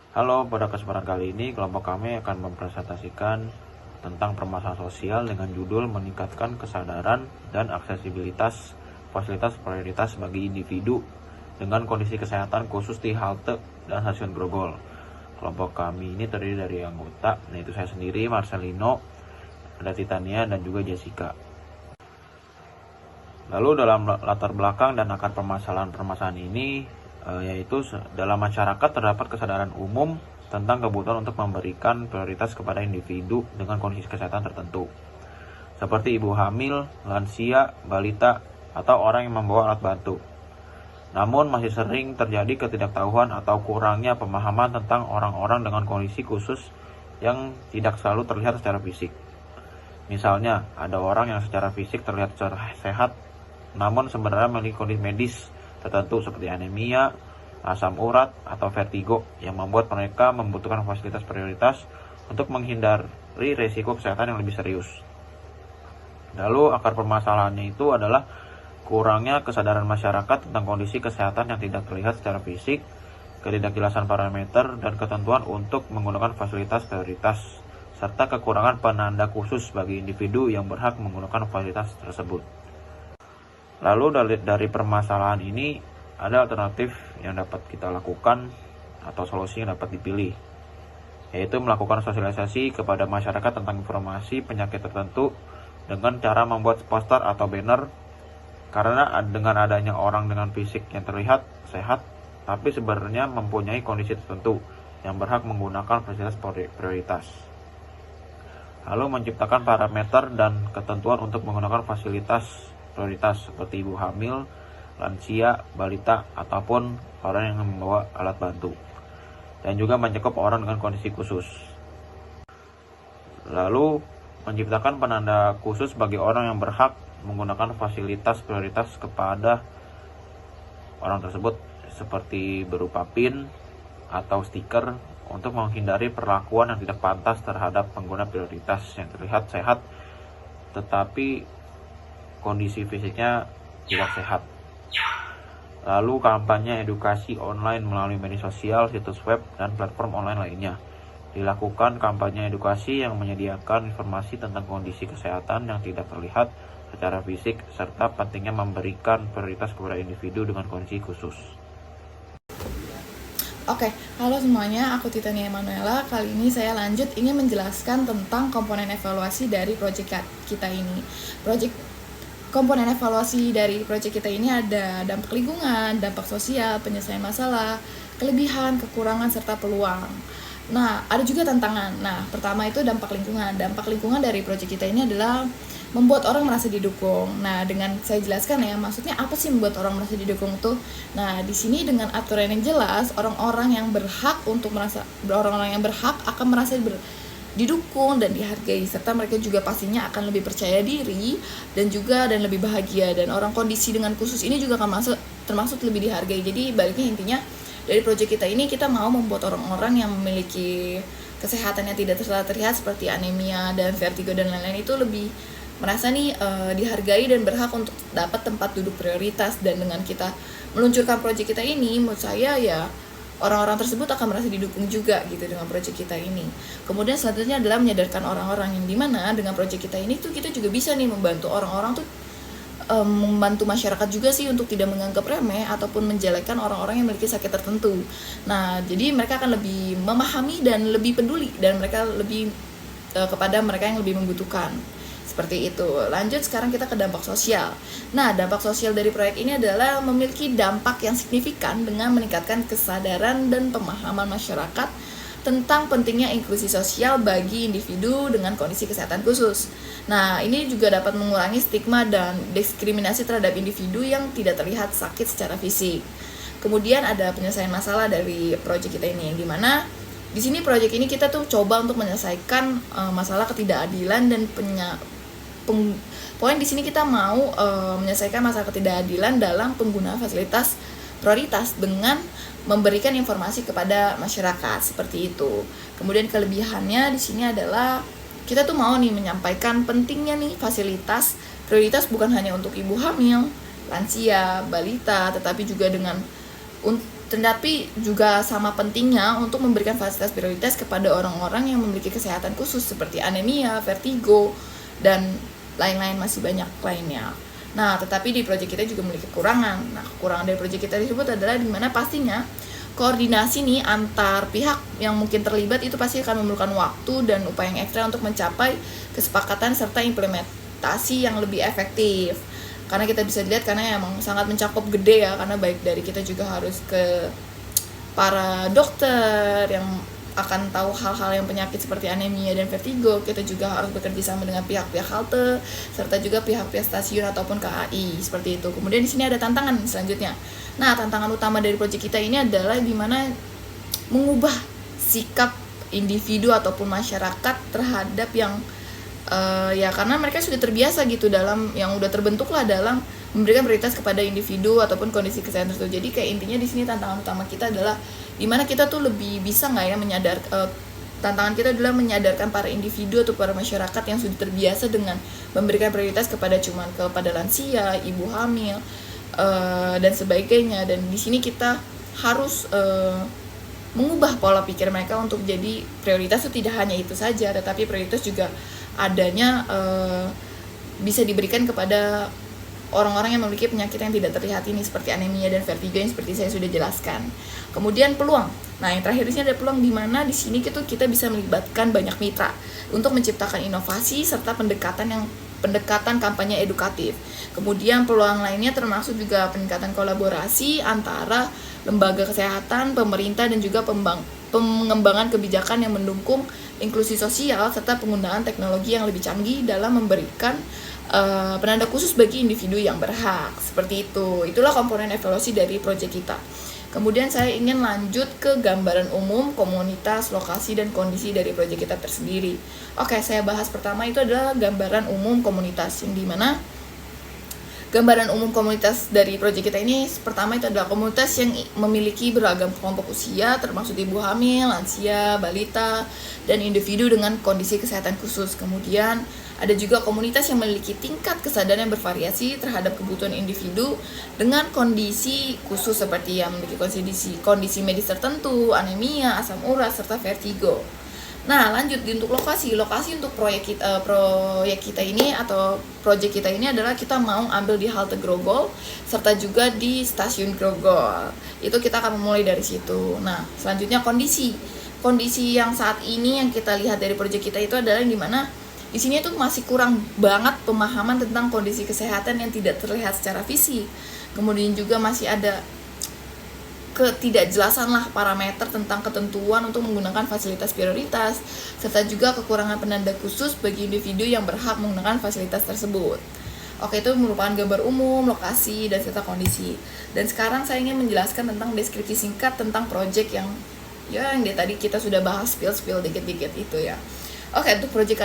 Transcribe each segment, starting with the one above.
Halo, pada kesempatan kali ini kelompok kami akan mempresentasikan tentang permasalahan sosial dengan judul meningkatkan kesadaran dan aksesibilitas fasilitas prioritas bagi individu dengan kondisi kesehatan khusus di halte dan stasiun Grogol. Kelompok kami ini terdiri dari anggota, yaitu saya sendiri, Marcelino, ada Titania, dan juga Jessica. Lalu dalam latar belakang dan akar permasalahan ini, yaitu dalam masyarakat terdapat kesadaran umum tentang kebutuhan untuk memberikan prioritas kepada individu dengan kondisi kesehatan tertentu, seperti ibu hamil, lansia, balita, atau orang yang membawa alat bantu. Namun masih sering terjadi ketidaktahuan atau kurangnya pemahaman tentang orang-orang dengan kondisi khusus yang tidak selalu terlihat secara fisik. Misalnya, ada orang yang secara fisik terlihat sehat, namun sebenarnya memiliki kondisi medis tertentu seperti anemia, asam urat, atau vertigo yang membuat mereka membutuhkan fasilitas prioritas untuk menghindari risiko kesehatan yang lebih serius. Lalu akar permasalahannya itu adalah kurangnya kesadaran masyarakat tentang kondisi kesehatan yang tidak terlihat secara fisik, ketidakjelasan parameter dan ketentuan untuk menggunakan fasilitas prioritas, serta kekurangan penanda khusus bagi individu yang berhak menggunakan fasilitas tersebut. Lalu dari permasalahan ini ada alternatif yang dapat kita lakukan atau solusi yang dapat dipilih, yaitu melakukan sosialisasi kepada masyarakat tentang informasi penyakit tertentu dengan cara membuat poster atau banner, karena dengan adanya orang dengan fisik yang terlihat sehat tapi sebenarnya mempunyai kondisi tertentu yang berhak menggunakan fasilitas prioritas. Lalu menciptakan parameter dan ketentuan untuk menggunakan fasilitas prioritas seperti ibu hamil, lansia, balita, ataupun orang yang membawa alat bantu, dan juga mencakup orang dengan kondisi khusus. Lalu menciptakan penanda khusus bagi orang yang berhak menggunakan fasilitas prioritas kepada orang tersebut, seperti berupa PIN atau stiker untuk menghindari perlakuan yang tidak pantas terhadap pengguna prioritas yang terlihat sehat tetapi kondisi fisiknya tidak sehat. Lalu kampanye edukasi online melalui media sosial, situs web, dan platform online lainnya. Dilakukan kampanye edukasi yang menyediakan informasi tentang kondisi kesehatan yang tidak terlihat secara fisik, serta pentingnya memberikan prioritas kepada individu dengan kondisi khusus. Oke, halo semuanya, aku Titania Emanuela. Kali ini saya lanjut ingin menjelaskan tentang komponen evaluasi dari proyek kita ini. Komponen evaluasi dari proyek kita ini ada dampak lingkungan, dampak sosial, penyelesaian masalah, kelebihan, kekurangan, serta peluang. Nah, ada juga tantangan. Nah, pertama itu dampak lingkungan. Dampak lingkungan dari proyek kita ini adalah membuat orang merasa didukung. Nah, dengan saya jelaskan ya, maksudnya apa sih membuat orang merasa didukung tuh? Nah, di sini dengan aturan yang jelas, orang-orang yang berhak akan merasa didukung dan dihargai, serta mereka juga pastinya akan lebih percaya diri dan lebih bahagia, dan orang kondisi dengan khusus ini juga akan termasuk lebih dihargai. Jadi baliknya intinya dari proyek kita ini kita mau membuat orang-orang yang memiliki kesehatan yang tidak terlihat seperti anemia dan vertigo dan lain-lain itu lebih merasa dihargai dan berhak untuk dapat tempat duduk prioritas. Dan dengan kita meluncurkan proyek kita ini, menurut saya ya orang-orang tersebut akan merasa didukung juga gitu dengan proyek kita ini. Kemudian selanjutnya adalah menyadarkan orang-orang yang dimana dengan proyek kita ini tuh kita juga bisa membantu orang-orang tuh membantu masyarakat juga sih untuk tidak menganggap remeh ataupun menjelekkan orang-orang yang memiliki sakit tertentu. Nah, jadi mereka akan lebih memahami dan lebih peduli, dan mereka lebih kepada mereka yang lebih membutuhkan. Seperti itu. Lanjut sekarang kita ke dampak sosial. Nah, dampak sosial dari proyek ini adalah memiliki dampak yang signifikan dengan meningkatkan kesadaran dan pemahaman masyarakat tentang pentingnya inklusi sosial bagi individu dengan kondisi kesehatan khusus. Nah, ini juga dapat mengurangi stigma dan diskriminasi terhadap individu yang tidak terlihat sakit secara fisik. Kemudian ada penyelesaian masalah dari proyek kita ini, yang dimana di sini proyek ini kita tuh coba untuk menyelesaikan masalah ketidakadilan dan poin di sini kita mau menyelesaikan masalah ketidakadilan dalam pengguna fasilitas prioritas dengan memberikan informasi kepada masyarakat seperti itu. Kemudian kelebihannya di sini adalah kita tuh mau menyampaikan pentingnya fasilitas prioritas bukan hanya untuk ibu hamil, lansia, balita, tetapi juga dengan Tetapi juga sama pentingnya untuk memberikan fasilitas prioritas kepada orang-orang yang memiliki kesehatan khusus seperti anemia, vertigo, dan lain-lain, masih banyak lainnya. Nah, tetapi di proyek kita juga memiliki kekurangan. Nah, kekurangan dari proyek kita tersebut adalah dimana pastinya koordinasi nih antar pihak yang mungkin terlibat itu pasti akan memerlukan waktu dan upaya yang ekstra untuk mencapai kesepakatan serta implementasi yang lebih efektif. Karena kita bisa lihat, karena emang sangat mencakup gede ya, karena baik dari kita juga harus ke para dokter yang akan tahu hal-hal yang penyakit seperti anemia dan vertigo. Kita juga harus bekerja sama dengan pihak-pihak halte serta juga pihak-pihak stasiun ataupun KAI, seperti itu. Kemudian di sini ada tantangan selanjutnya. Nah, tantangan utama dari proyek kita ini adalah dimana mengubah sikap individu ataupun masyarakat terhadap yang ya karena mereka sudah terbiasa gitu dalam yang udah terbentuk lah dalam memberikan prioritas kepada individu ataupun kondisi kesehatan tertentu. Jadi kayak intinya di sini tantangan utama kita adalah dimana kita tuh lebih bisa nggak ya tantangan kita adalah menyadarkan para individu atau para masyarakat yang sudah terbiasa dengan memberikan prioritas kepada lansia, ibu hamil, dan sebagainya. Dan di sini kita harus mengubah pola pikir mereka untuk jadi prioritas itu tidak hanya itu saja, tetapi prioritas juga adanya bisa diberikan kepada orang-orang yang memiliki penyakit yang tidak terlihat ini seperti anemia dan vertigo yang seperti saya sudah jelaskan. Kemudian peluang. Nah, yang terakhir di sini ada peluang di mana di sini kita bisa melibatkan banyak mitra untuk menciptakan inovasi serta pendekatan kampanye edukatif. Kemudian peluang lainnya termasuk juga peningkatan kolaborasi antara lembaga kesehatan, pemerintah, dan juga pengembangan kebijakan yang mendukung inklusi sosial serta penggunaan teknologi yang lebih canggih dalam memberikan penanda khusus bagi individu yang berhak. Seperti itu. Itulah komponen evaluasi dari proyek kita. Kemudian saya ingin lanjut ke gambaran umum komunitas, lokasi, dan kondisi dari proyek kita tersendiri. Oke, saya bahas pertama itu adalah gambaran umum komunitas, yang dimana gambaran umum komunitas dari proyek kita ini pertama itu adalah komunitas yang memiliki beragam kelompok usia termasuk ibu hamil, lansia, balita, dan individu dengan kondisi kesehatan khusus. Kemudian ada juga komunitas yang memiliki tingkat kesadaran yang bervariasi terhadap kebutuhan individu dengan kondisi khusus seperti yang memiliki kondisi medis tertentu, anemia, asam urat, serta vertigo. Nah, lanjut untuk lokasi untuk proyek kita ini atau proyek kita ini adalah kita mau ambil di halte Grogol serta juga di stasiun Grogol. Itu kita akan memulai dari situ. Nah, selanjutnya kondisi yang saat ini yang kita lihat dari proyek kita itu adalah di mana di sini tuh masih kurang banget pemahaman tentang kondisi kesehatan yang tidak terlihat secara fisik. Kemudian juga masih ada ketidakjelasan lah parameter tentang ketentuan untuk menggunakan fasilitas prioritas, serta juga kekurangan penanda khusus bagi individu yang berhak menggunakan fasilitas tersebut. Oke, itu merupakan gambar umum, lokasi, dan serta kondisi. Dan sekarang saya ingin menjelaskan tentang deskripsi singkat tentang proyek yang tadi kita sudah bahas spill dikit-dikit itu ya. Oke, untuk proyek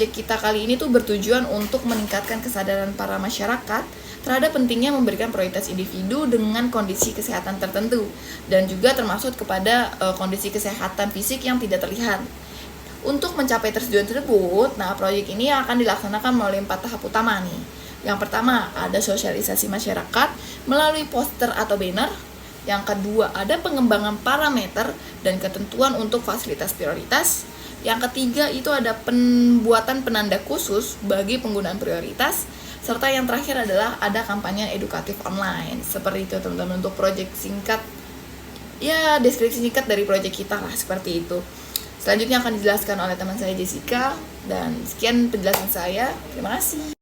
kita kali ini tuh bertujuan untuk meningkatkan kesadaran para masyarakat terhadap pentingnya memberikan prioritas individu dengan kondisi kesehatan tertentu dan juga termasuk kepada kondisi kesehatan fisik yang tidak terlihat. Untuk mencapai tujuan tersebut, nah proyek ini akan dilaksanakan melalui 4 tahap utama nih. Yang pertama, ada sosialisasi masyarakat melalui poster atau banner. Yang kedua, ada pengembangan parameter dan ketentuan untuk fasilitas prioritas. Yang ketiga, itu ada pembuatan penanda khusus bagi penggunaan prioritas. Serta yang terakhir adalah ada kampanye edukatif online. Seperti itu teman-teman untuk proyek singkat. Ya, deskripsi singkat dari proyek kita lah, seperti itu. Selanjutnya akan dijelaskan oleh teman saya Jessica. Dan sekian penjelasan saya. Terima kasih.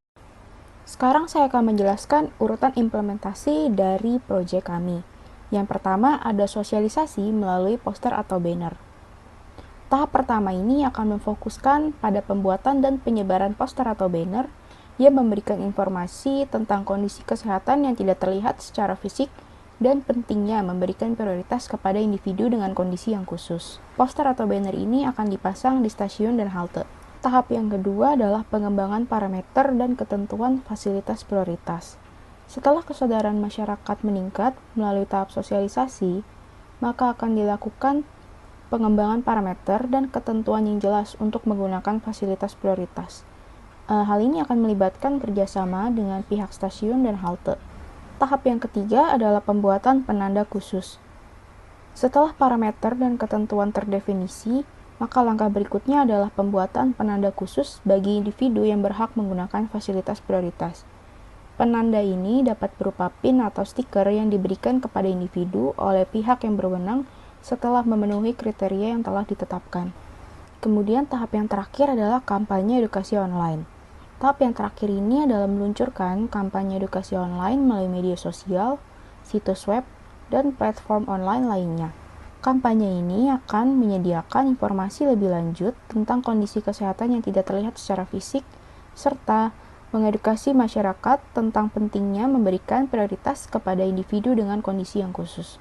Sekarang saya akan menjelaskan urutan implementasi dari proyek kami. Yang pertama ada sosialisasi melalui poster atau banner. Tahap pertama ini akan memfokuskan pada pembuatan dan penyebaran poster atau banner yang memberikan informasi tentang kondisi kesehatan yang tidak terlihat secara fisik dan pentingnya memberikan prioritas kepada individu dengan kondisi yang khusus. Poster atau banner ini akan dipasang di stasiun dan halte. Tahap yang kedua adalah pengembangan parameter dan ketentuan fasilitas prioritas. Setelah kesadaran masyarakat meningkat melalui tahap sosialisasi, maka akan dilakukan pengembangan parameter dan ketentuan yang jelas untuk menggunakan fasilitas prioritas. Hal ini akan melibatkan kerjasama dengan pihak stasiun dan halte. Tahap yang ketiga adalah pembuatan penanda khusus. Setelah parameter dan ketentuan terdefinisi, maka langkah berikutnya adalah pembuatan penanda khusus bagi individu yang berhak menggunakan fasilitas prioritas. Penanda ini dapat berupa PIN atau stiker yang diberikan kepada individu oleh pihak yang berwenang setelah memenuhi kriteria yang telah ditetapkan. Kemudian tahap yang terakhir adalah kampanye edukasi online. Tahap yang terakhir ini adalah meluncurkan kampanye edukasi online melalui media sosial, situs web, dan platform online lainnya. Kampanye ini akan menyediakan informasi lebih lanjut tentang kondisi kesehatan yang tidak terlihat secara fisik, serta mengedukasi masyarakat tentang pentingnya memberikan prioritas kepada individu dengan kondisi yang khusus.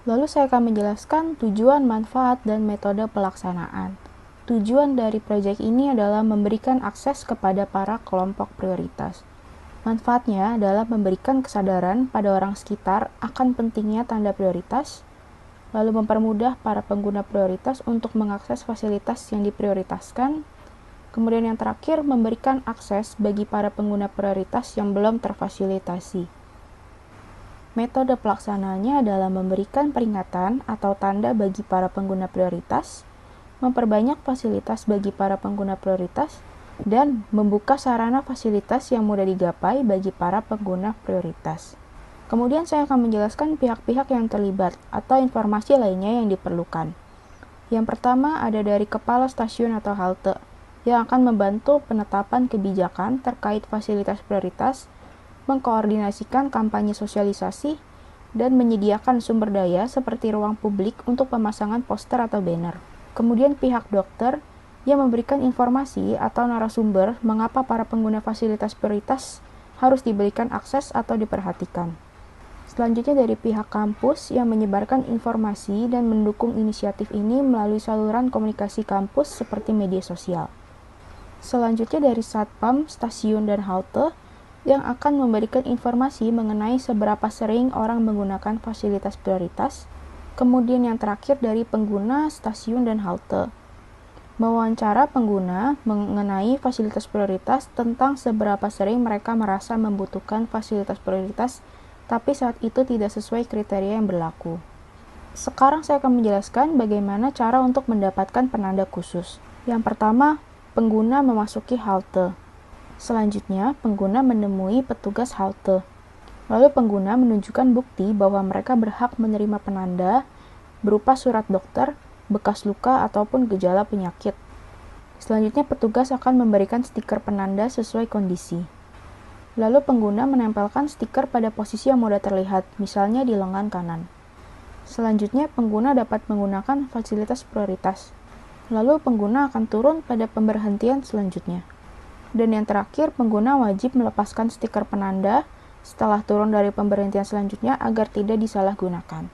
Lalu saya akan menjelaskan tujuan, manfaat, dan metode pelaksanaan. Tujuan dari proyek ini adalah memberikan akses kepada para kelompok prioritas. Manfaatnya adalah memberikan kesadaran pada orang sekitar akan pentingnya tanda prioritas, lalu mempermudah para pengguna prioritas untuk mengakses fasilitas yang diprioritaskan. Kemudian yang terakhir, memberikan akses bagi para pengguna prioritas yang belum terfasilitasi. Metode pelaksanaannya adalah memberikan peringatan atau tanda bagi para pengguna prioritas, memperbanyak fasilitas bagi para pengguna prioritas, dan membuka sarana fasilitas yang mudah digapai bagi para pengguna prioritas. Kemudian saya akan menjelaskan pihak-pihak yang terlibat atau informasi lainnya yang diperlukan. Yang pertama ada dari kepala stasiun atau halte, yang akan membantu penetapan kebijakan terkait fasilitas prioritas, mengkoordinasikan kampanye sosialisasi, dan menyediakan sumber daya seperti ruang publik untuk pemasangan poster atau banner. Kemudian pihak dokter yang memberikan informasi atau narasumber mengapa para pengguna fasilitas prioritas harus diberikan akses atau diperhatikan. Selanjutnya dari pihak kampus yang menyebarkan informasi dan mendukung inisiatif ini melalui saluran komunikasi kampus seperti media sosial. Selanjutnya dari satpam, stasiun, dan halte yang akan memberikan informasi mengenai seberapa sering orang menggunakan fasilitas prioritas. Kemudian yang terakhir dari pengguna stasiun dan halte, mewawancara pengguna mengenai fasilitas prioritas tentang seberapa sering mereka merasa membutuhkan fasilitas prioritas, tapi saat itu tidak sesuai kriteria yang berlaku. Sekarang saya akan menjelaskan bagaimana cara untuk mendapatkan penanda khusus. Yang pertama, pengguna memasuki halte. Selanjutnya, pengguna menemui petugas halte. Lalu pengguna menunjukkan bukti bahwa mereka berhak menerima penanda berupa surat dokter, bekas luka, ataupun gejala penyakit. Selanjutnya, petugas akan memberikan stiker penanda sesuai kondisi. Lalu pengguna menempelkan stiker pada posisi yang mudah terlihat, misalnya di lengan kanan. Selanjutnya, pengguna dapat menggunakan fasilitas prioritas. Lalu pengguna akan turun pada pemberhentian selanjutnya. Dan yang terakhir, pengguna wajib melepaskan stiker penanda setelah turun dari pemberhentian selanjutnya agar tidak disalahgunakan.